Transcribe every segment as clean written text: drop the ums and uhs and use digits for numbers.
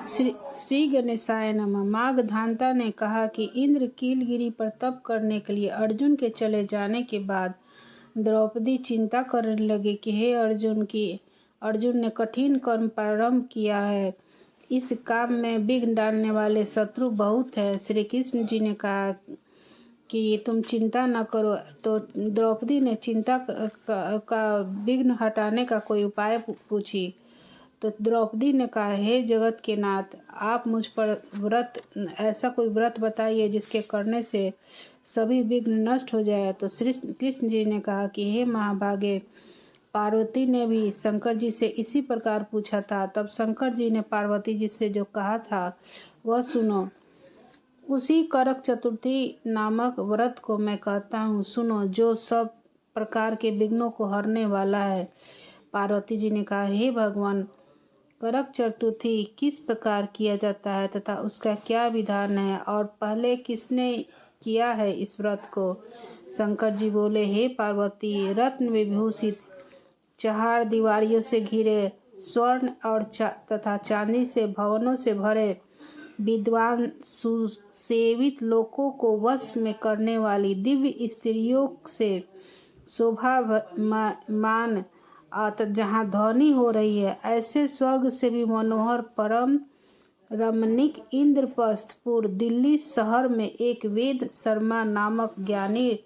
श्री गणेशाय नमः। माघ धांता ने कहा कि इंद्र कीलगिरी पर तप करने के लिए अर्जुन के चले जाने के बाद द्रौपदी चिंता करने लगे कि हे अर्जुन ने कठिन कर्म प्रारंभ किया है। इस काम में विघ्न डालने वाले शत्रु बहुत हैं। श्री कृष्ण जी ने कहा कि तुम चिंता न करो। तो द्रौपदी ने चिंता का विघ्न हटाने का कोई उपाय पूछी। तो द्रौपदी ने कहा, हे जगत के नाथ, आप मुझ पर ऐसा कोई व्रत बताइए जिसके करने से सभी विघ्न नष्ट हो जाए। तो श्री कृष्ण जी ने कहा कि हे महाभागे, पार्वती ने भी शंकर जी से इसी प्रकार पूछा था। तब शंकर जी ने पार्वती जी से जो कहा था वह सुनो। उसी करक चतुर्थी नामक व्रत को मैं कहता हूँ, सुनो, जो सब प्रकार के विघ्नों को हरने वाला है। पार्वती जी ने कहा, हे भगवान, करक चतुर्थी किस प्रकार किया जाता है तथा उसका क्या विधान है और पहले किसने किया है इस व्रत को? शंकर जी बोले, हे पार्वती, रत्न विभूषित चार दीवारियों से घिरे स्वर्ण और तथा चांदी से भवनों से भरे विद्वान सुसेवित लोकों को वश में करने वाली दिव्य स्त्रियों से शोभामान जहाँ ध्वनि हो रही है, ऐसे स्वर्ग से भी मनोहर परम रमणीक इंद्रप्रस्थपुर दिल्ली शहर में एक वेद शर्मा नामक ज्ञानी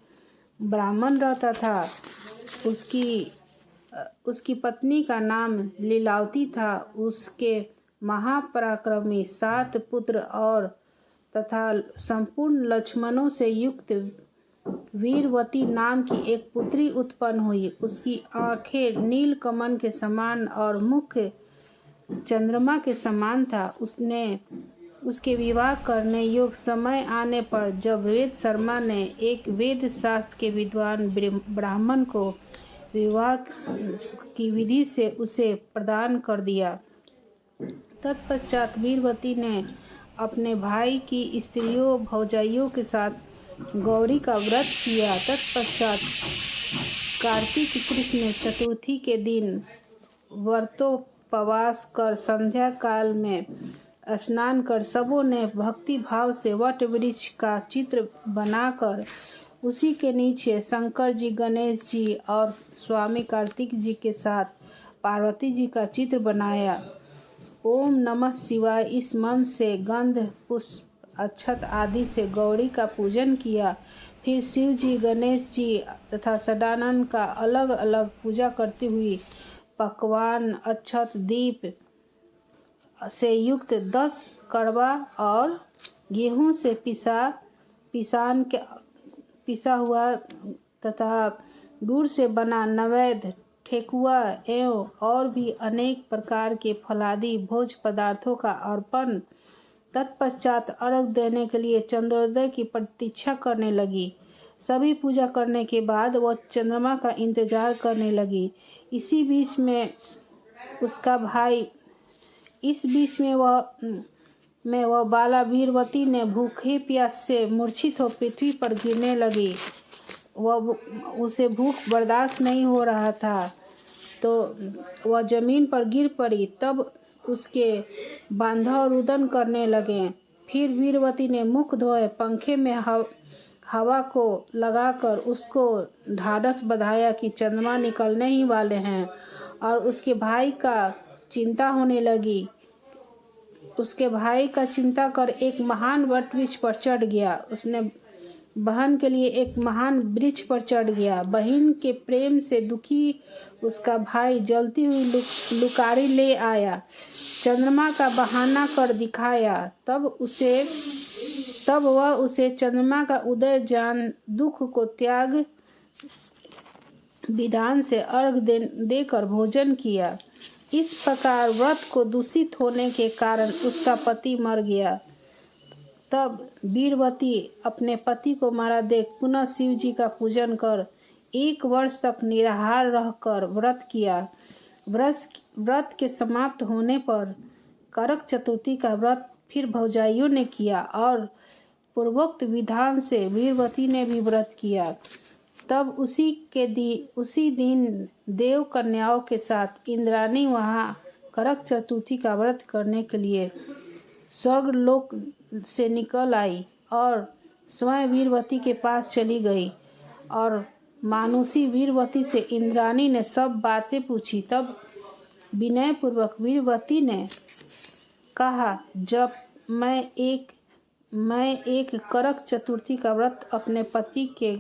ब्राह्मण रहता था। उसकी पत्नी का नाम लीलावती था। उसके महापराक्रमी 7 पुत्र और तथा संपूर्ण लक्ष्मणों से युक्त वीरवती नाम की एक पुत्री उत्पन्न हुई। उसकी आंखें नील कमल के समान और मुख चंद्रमा के समान था। उसके विवाह करने योग्य समय आने पर जब वेद शर्मा ने एक वेद शास्त्र के विद्वान ब्राह्मण को विवाह की विधि से उसे प्रदान कर दिया, तत्पश्चात वीरवती ने अपने भाई की स्त्रियों भौजाइयों के साथ गौरी का व्रत किया। तत्पश्चात कार्तिक कृष्ण चतुर्थी के दिन व्रतोपवास कर संध्या काल में स्नान कर सबों ने भक्ति भाव से वट वृक्ष का चित्र बनाकर उसी के नीचे शंकर जी, गणेश जी और स्वामी कार्तिक जी के साथ पार्वती जी का चित्र बनाया। ओम नमः शिवाय इस मंत्र से गंध पुष्प अक्षत आदि से गौरी का पूजन किया। फिर शिव जी, गणेश जी तथा सदानंद का अलग अलग पूजा करती हुई पकवान, अक्षत, दीप से युक्त 10 कड़वा और गेहूं से पिसा हुआ तथा गुड़ से बना नैवेद्य, ठेकुआ एवं और भी अनेक प्रकार के फलादि भोज पदार्थों का अर्पण। तत्पश्चात अर्घ देने के लिए चंद्रोदय की प्रतीक्षा करने लगी। सभी पूजा करने के बाद वह चंद्रमा का इंतजार करने लगी। इस बीच में वह बाला वीरवती ने भूखे प्यास से मूर्छित हो पृथ्वी पर गिरने लगी। उसे भूख बर्दाश्त नहीं हो रहा था तो वह जमीन पर गिर पड़ी। तब उसके बांधव रुदन करने लगे। फिर वीरवती ने मुख धोए पंखे में हवा को लगाकर उसको ढाढ़स बंधाया कि चंद्रमा निकलने ही वाले हैं और उसके भाई का चिंता होने लगी। उसके भाई का चिंता कर एक महान वट वृक्ष पर चढ़ गया। उसने बहन के लिए एक महान वृक्ष पर चढ़ गया। बहन के प्रेम से दुखी उसका भाई जलती हुई लुकारी ले आया, चंद्रमा का बहाना कर दिखाया। तब वह उसे चंद्रमा का उदय जान दुख को त्याग विधान से अर्घ देकर भोजन किया। इस प्रकार व्रत को दूषित होने के कारण उसका पति मर गया। तब वीरवती अपने पति को मारा देख पुनः शिव जी का पूजन कर 1 वर्ष तक निराहार रहकर व्रत किया। व्रत के समाप्त होने पर करक चतुर्थी का व्रत फिर भौजाइयों ने किया और पूर्वोक्त विधान से वीरवती ने भी व्रत किया। तब उसी दिन देव कन्याओं के साथ इंद्राणी वहां करक चतुर्थी का व्रत करने के लिए स्वर्गलोक से निकल आई और स्वयं वीरवती के पास चली गई। और मानुषी वीरवती से इंद्राणी ने सब बातें पूछी। तब विनयपूर्वक वीरवती ने कहा, जब मैं एक करक चतुर्थी का व्रत अपने पति के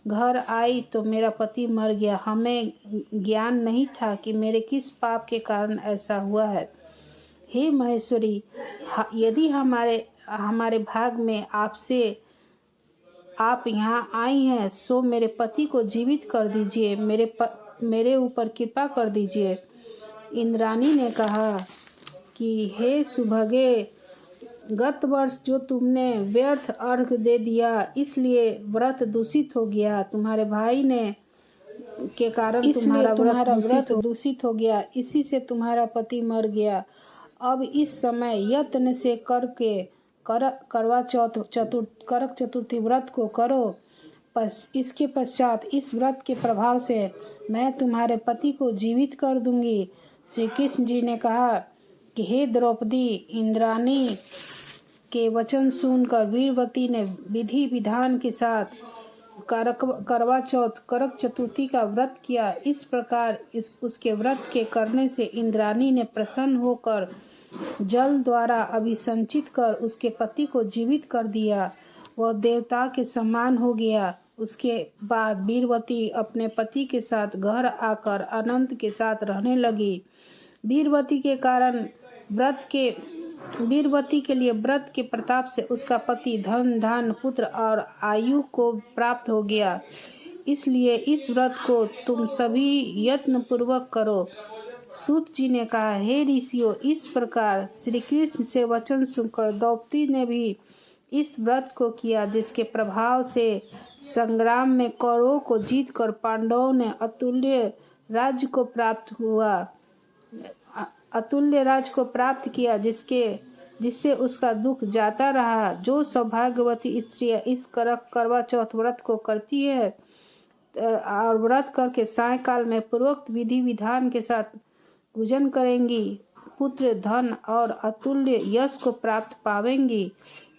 घर आई तो मेरा पति मर गया। हमें ज्ञान नहीं था कि मेरे किस पाप के कारण ऐसा हुआ है। हे महेश्वरी, यदि हमारे भाग में आप यहाँ आई हैं सो मेरे पति को जीवित कर दीजिए, मेरे ऊपर कृपा कर दीजिए। इंद्राणी ने कहा कि हे सुभगे, गत वर्ष जो तुमने व्यर्थ अर्घ दे दिया इसलिए व्रत दूषित हो गया। तुम्हारे भाई के कारण तुम्हारा व्रत दूषित हो गया, इसी से तुम्हारा पति मर गया। अब इस समय यत्न से करक चतुर्थी व्रत को करो। इसके पश्चात इस व्रत के प्रभाव से मैं तुम्हारे पति को जीवित कर दूंगी। श्री कृष्ण जी ने कहा कि हे द्रौपदी, इंद्राणी के वचन सुनकर वीरवती ने विधि विधान के साथ करक चतुर्थी का व्रत किया। इस प्रकार उसके व्रत के करने से इंद्राणी ने प्रसन्न होकर जल द्वारा अभिसंचित कर उसके पति को जीवित कर दिया। वह देवता के समान हो गया। उसके बाद वीरवती अपने पति के साथ घर आकर अनंत के साथ रहने लगी। वीरवती के लिए व्रत के प्रताप से उसका पति धन धान पुत्र और आयु को प्राप्त हो गया। इसलिए इस व्रत को तुम सभी यत्न पूर्वक करो। सूत जी ने कहा, हे ऋषियों, इस प्रकार श्री कृष्ण से वचन सुनकर द्रौपदी ने भी इस व्रत को किया, जिसके प्रभाव से संग्राम में कौरवों को जीतकर पांडवों ने अतुल्य राज्य को प्राप्त किया, जिससे उसका दुख जाता रहा। जो सौभाग्यवती स्त्रियां इस करवा चौथ व्रत को करती है और व्रत करके सायंकाल में पूर्वोक्त विधि विधान के साथ पूजन करेंगी, पुत्र धन और अतुल्य यश को प्राप्त पावेंगी।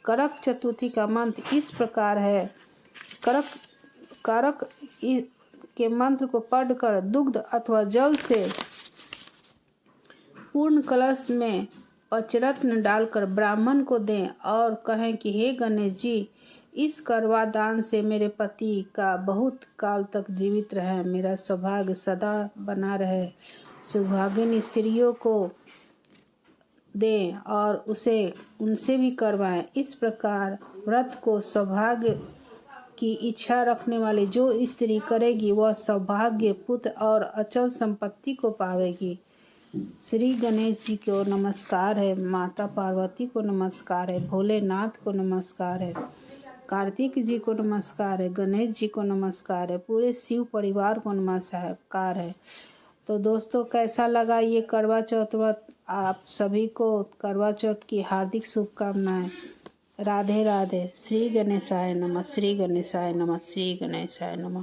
करक चतुर्थी का मंत्र इस प्रकार है। करक के मंत्र को पढ़कर दुग्ध अथवा जल से पूर्ण कलश में पंचरत्न डालकर ब्राह्मण को दें और कहें कि हे गणेश जी, इस करवा दान से मेरे पति का बहुत काल तक जीवित रहे, मेरा सौभाग्य सदा बना रहे। सौभाग्यन स्त्रियों को दें और उनसे भी करवाएं। इस प्रकार व्रत को सौभाग्य की इच्छा रखने वाली जो स्त्री करेगी वह सौभाग्य, पुत्र और अचल संपत्ति को पावेगी। श्री गणेश जी को नमस्कार है, माता पार्वती को नमस्कार है, भोलेनाथ को नमस्कार है, कार्तिक जी को नमस्कार है, गणेश जी को नमस्कार है, पूरे शिव परिवार को नमस्कार है। तो दोस्तों, कैसा लगा ये करवा चौथ व्रत? आप सभी को करवा चौथ की हार्दिक शुभकामनाएं। राधे राधे। श्री गणेशाय नमः, श्री गणेशाय नमः, श्री गणेशाय नमः।